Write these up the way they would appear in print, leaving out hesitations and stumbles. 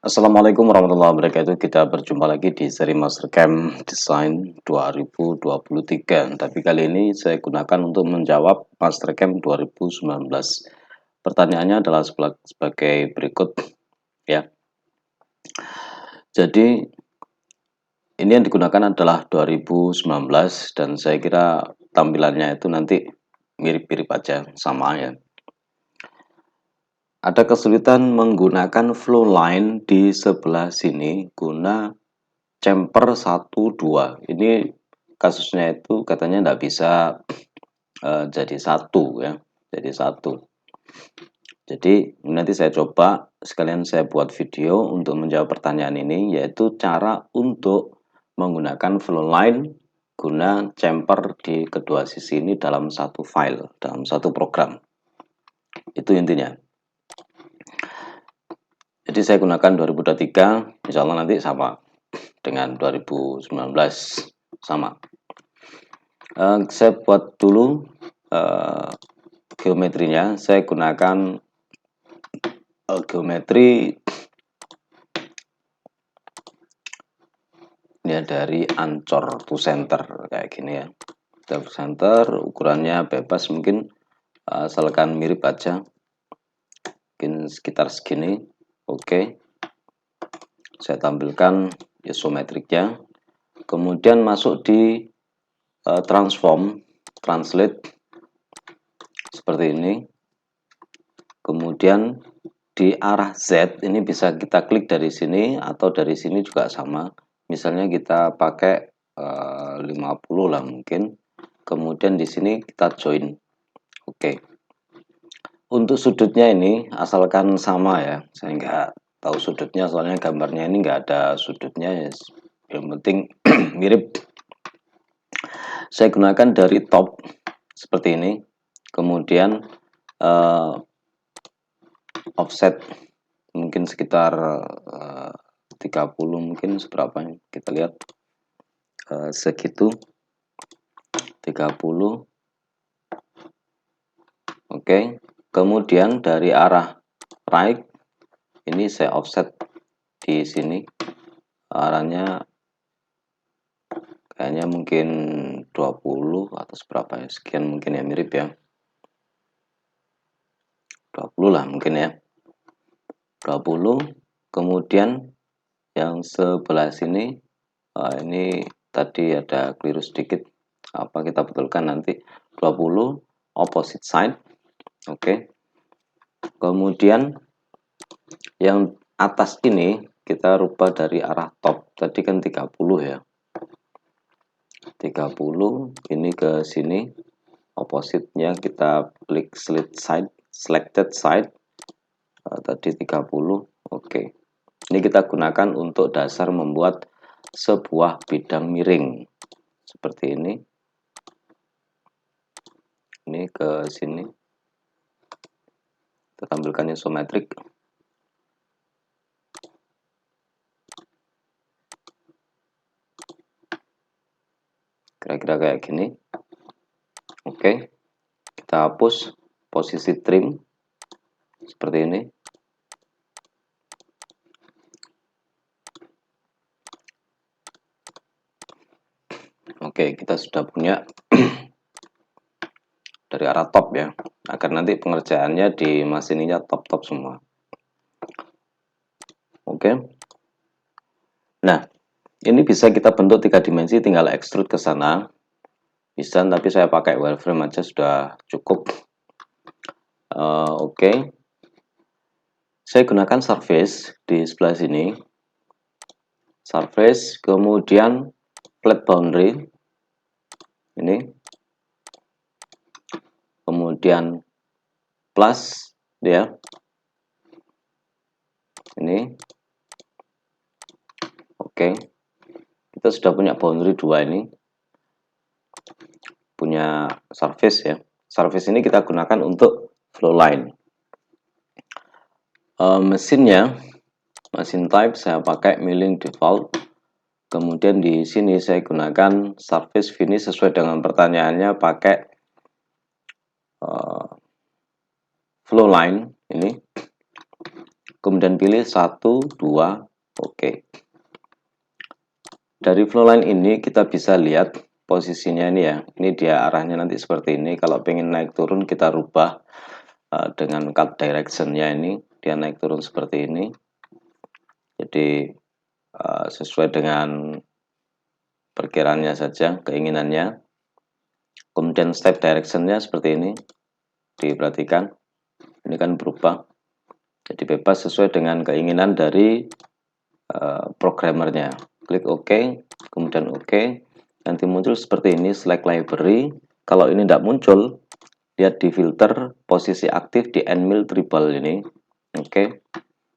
Assalamualaikum warahmatullahi wabarakatuh. Kita berjumpa lagi di seri Mastercam Design 2023. Tapi kali ini saya gunakan untuk menjawab Mastercam 2019. Pertanyaannya adalah sebagai berikut ya. Jadi ini yang digunakan adalah 2019 dan saya kira tampilannya itu nanti mirip-mirip aja, sama ya. Ada kesulitan menggunakan flow line di sebelah sini guna Champer 1 2. Ini kasusnya itu katanya nggak bisa jadi satu ya, jadi satu. Jadi nanti saya coba sekalian saya buat video untuk menjawab pertanyaan ini, yaitu cara untuk menggunakan flow line guna chamfer di kedua sisi ini dalam satu file, dalam satu program. Itu intinya. Jadi saya gunakan 2023, insya Allah nanti sama dengan 2019 sama. Saya buat dulu geometrinya. Saya gunakan geometri ini dari Ancor to Center kayak gini ya. To Center ukurannya bebas, mungkin asalkan mirip aja, mungkin sekitar segini. Oke, saya tampilkan isometriknya, kemudian masuk di transform, translate seperti ini. Kemudian di arah Z ini bisa kita klik dari sini atau dari sini juga sama. Misalnya kita pakai 50 lah mungkin. Kemudian di sini kita join. Oke. Untuk sudutnya ini asalkan sama ya. Saya nggak tahu sudutnya soalnya gambarnya ini nggak ada sudutnya ya. Yang penting mirip. Saya gunakan dari top seperti ini. Kemudian offset mungkin sekitar 30, mungkin seberapa kita lihat, segitu 30. Oke, kemudian dari arah right ini saya offset di sini, arahnya kayaknya mungkin 20 atau seberapa ya, sekian mungkin ya, mirip ya, 20 lah mungkin ya, 20. Kemudian yang sebelah sini ini tadi ada keliru sedikit, apa kita betulkan nanti, 20 opposite side. Oke. Kemudian yang atas ini kita rubah dari arah top, tadi kan 30 ya, 30 ini ke sini, opposite-nya kita klik selected side, tadi 30. Oke. Ini kita gunakan untuk dasar membuat sebuah bidang miring seperti ini. Ini ke sini kita tampilkan isometrik. Kira-kira kayak gini. Oke, kita hapus posisi trim seperti ini. Oke, kita sudah punya dari arah top ya, agar nanti pengerjaannya di mesin ini top-top semua. Oke. Nah, ini bisa kita bentuk 3 dimensi, tinggal extrude ke sana. Bisa, tapi saya pakai wireframe aja sudah cukup. Oke. Saya gunakan surface di sebelah sini. Surface, kemudian flat boundary. Ini. Kemudian plus ya. Ini. Oke. Kita sudah punya boundary 2 ini. Punya surface ya. Surface ini kita gunakan untuk flow line. Mesinnya, mesin type saya pakai milling default. Kemudian di sini saya gunakan surface finish sesuai dengan pertanyaannya, pakai flow line ini. kemudian pilih 1, 2, oke. Dari flowline ini kita bisa lihat posisinya ini ya. Ini dia arahnya nanti seperti ini. Kalau pengen naik turun kita rubah dengan cut directionnya ini. Dia naik turun seperti ini. Jadi sesuai dengan perkiraannya saja, keinginannya. Kemudian step directionnya seperti ini. Diperhatikan. Ini kan berubah. Jadi bebas sesuai dengan keinginan dari programmernya. Klik OK, kemudian OK. Nanti muncul seperti ini, select library. Kalau ini tidak muncul, lihat di filter posisi aktif di endmill tribal ini. Oke.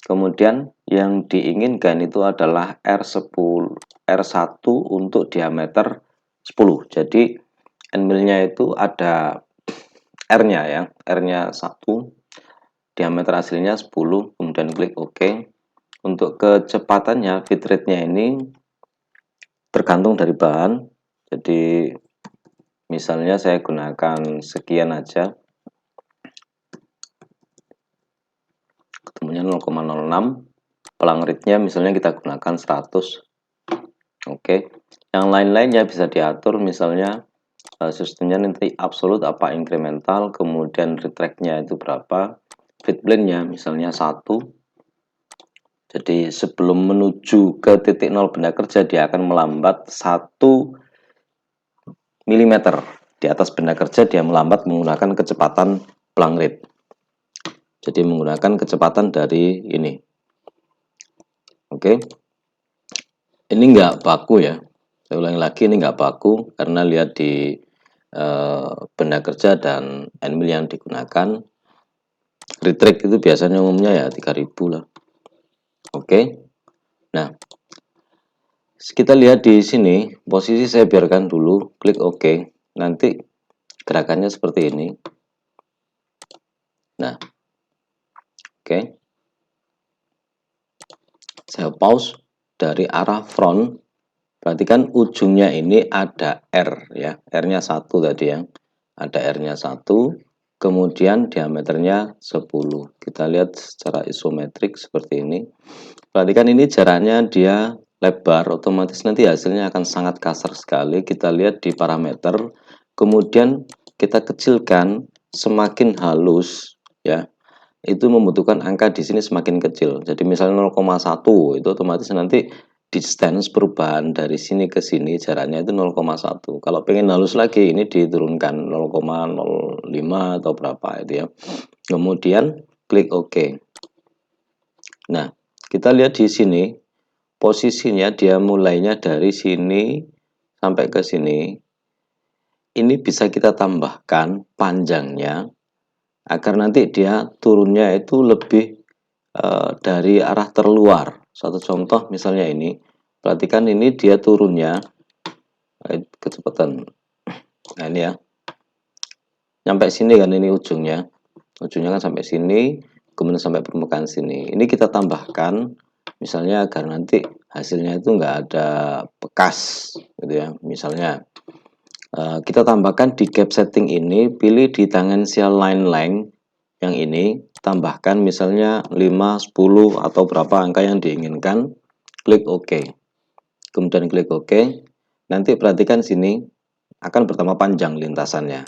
Kemudian yang diinginkan itu adalah R1 untuk diameter 10. Jadi endmillnya itu ada R-nya ya, R-nya 1, diameter aslinya 10, kemudian klik OK. Untuk kecepatannya, bitrate-nya ini tergantung dari bahan. Jadi misalnya saya gunakan sekian aja, ketemunya 0,06, pelang rate-nya misalnya kita gunakan 100. Oke, yang lain-lainnya bisa diatur, misalnya sistemnya nanti absolut apa incremental, kemudian retract-nya itu berapa, feed blend-nya misalnya 1. Jadi sebelum menuju ke titik 0 benda kerja, dia akan melambat 1 mm di atas benda kerja. Dia melambat menggunakan kecepatan pelang rate. Jadi menggunakan kecepatan dari ini. Oke. Ini enggak baku ya. Saya ulangi lagi, ini enggak baku karena lihat di benda kerja dan endmill yang digunakan. Retract itu biasanya umumnya ya 3000 lah. Oke. Nah, kita lihat di sini, posisi saya biarkan dulu, klik OK. Nanti gerakannya seperti ini. Nah, oke. Saya pause dari arah front. Perhatikan ujungnya ini ada R ya. R-nya 1 tadi ya. Ada R-nya 1, kemudian diameternya 10. Kita lihat secara isometrik seperti ini. Perhatikan ini jaraknya dia lebar, otomatis nanti hasilnya akan sangat kasar sekali. Kita lihat di parameter, kemudian kita kecilkan, semakin halus ya. Itu membutuhkan angka di sini semakin kecil. Jadi misalnya 0,1 itu otomatis nanti distance perubahan dari sini ke sini jaraknya itu 0,1. Kalau pengen halus lagi ini diturunkan 0,05 atau berapa itu ya. Kemudian klik OK. Nah, kita lihat di sini posisinya dia mulainya dari sini sampai ke sini. Ini bisa kita tambahkan panjangnya agar nanti dia turunnya itu lebih dari arah terluar. Satu contoh misalnya ini, perhatikan ini dia turunnya kecepatan. Nah ini ya, sampai sini kan ini ujungnya kan sampai sini, kemudian sampai permukaan sini. Ini kita tambahkan, misalnya agar nanti hasilnya itu enggak ada bekas, gitu ya. Misalnya kita tambahkan di gap setting ini, pilih di tangential line length yang ini, tambahkan misalnya 5, 10 atau berapa angka yang diinginkan, klik OK. Kemudian klik OK. Nanti perhatikan sini akan bertambah panjang lintasannya.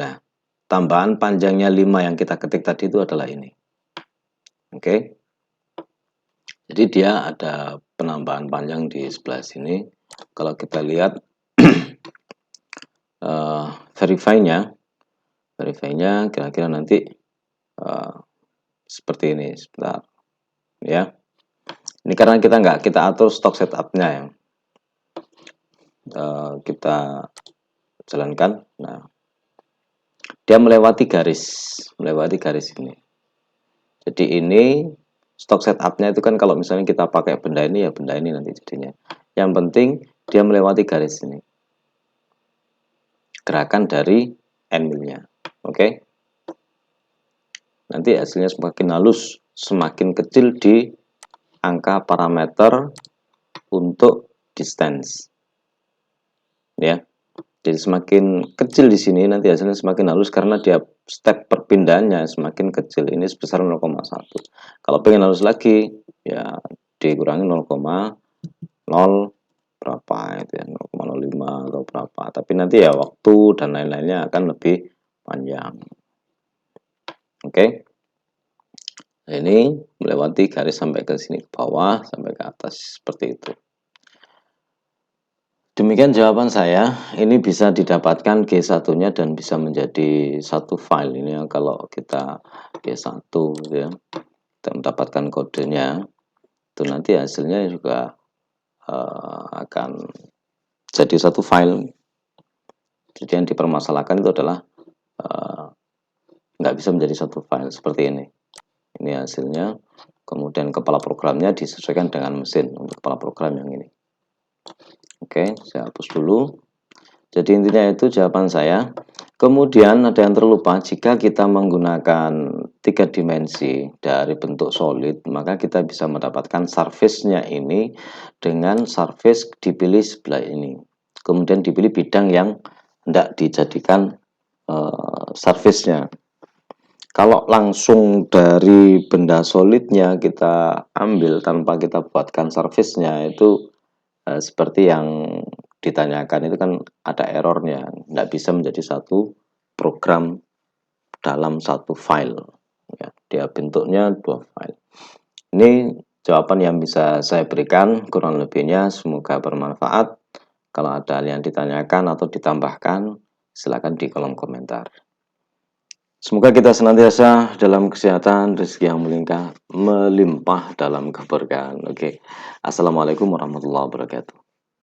Nah, tambahan panjangnya 5 yang kita ketik tadi itu adalah ini. Oke. Jadi dia ada penambahan panjang di sebelah sini. Kalau kita lihat verify-nya kira-kira nanti seperti ini. Sebentar ya. Ini karena kita nggak kita atur stok setup-nya ya. Kita jalankan. Nah, dia melewati garis ini. Jadi ini stok setup-nya itu kan kalau misalnya kita pakai benda ini ya benda ini nanti jadinya. Yang penting dia melewati garis ini. Gerakan dari endmill-nya. Oke. Nanti hasilnya semakin halus, semakin kecil di angka parameter untuk distance. Ya. Jadi semakin kecil di sini nanti hasilnya semakin halus karena dia step perpindahannya semakin kecil, ini sebesar 0,1. Kalau pengen halus lagi, ya dikurangi 0,0 berapa itu ya, 0,05 atau berapa. Tapi nanti ya waktu dan lain-lainnya akan lebih panjang. Oke. Nah, ini melewati garis sampai ke sini ke bawah, sampai ke atas seperti itu. Demikian jawaban saya. Ini bisa didapatkan G1-nya dan bisa menjadi satu file. Ini ya, kalau kita G1 gitu ya, kita mendapatkan kodenya, itu nanti hasilnya juga akan jadi satu file. Jadi yang dipermasalahkan itu adalah nggak bisa menjadi satu file seperti ini. Ini hasilnya, kemudian kepala programnya disesuaikan dengan mesin untuk kepala program yang ini. Oke, saya hapus dulu. Jadi intinya itu jawaban saya. Kemudian ada yang terlupa, jika kita menggunakan 3 dimensi dari bentuk solid, maka kita bisa mendapatkan surface-nya ini dengan surface dipilih sebelah ini. Kemudian dipilih bidang yang hendak dijadikan surface-nya. Kalau langsung dari benda solidnya kita ambil tanpa kita buatkan surface-nya, itu seperti yang ditanyakan itu kan ada errornya, nggak bisa menjadi satu program dalam satu file ya, dia bentuknya dua file. Ini jawaban yang bisa saya berikan, kurang lebihnya semoga bermanfaat. Kalau ada yang ditanyakan atau ditambahkan, silakan di kolom komentar. Semoga kita senantiasa dalam kesehatan, rezeki yang melimpah dalam keberkahan. Oke. Assalamualaikum warahmatullahi wabarakatuh.